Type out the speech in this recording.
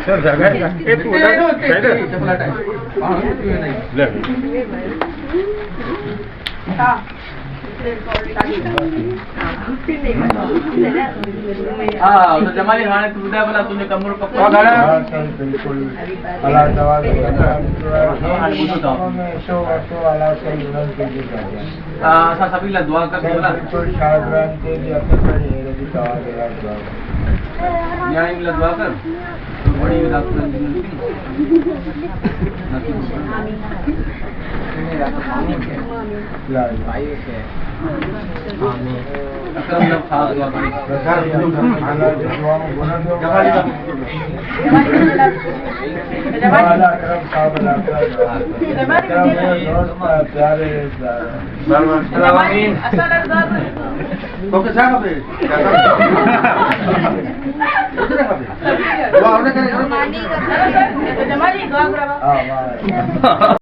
sir जगह ए तू ले हां तो जमाली हाने तू बुढ़ा वाला तूने कमर पकड़ा गाना बिल्कुल अला दवा तो अला से यूनान के लिए सा सभी ला दुआ कर बोला बिल्कुल शाहजहां के लिए अपने पर ये रही दवा दे रहा यहाँ इन दुआ कर तो बड़ी डॉक्टर भाई के अकरम लोग खास दुआ करें अल्लाह की दुआ में बोला दो जमाली अकरम साहब प्यारे आमीन ओके साहब पे उधर खाते दुआ उधर करें जमाली दुआ करा हां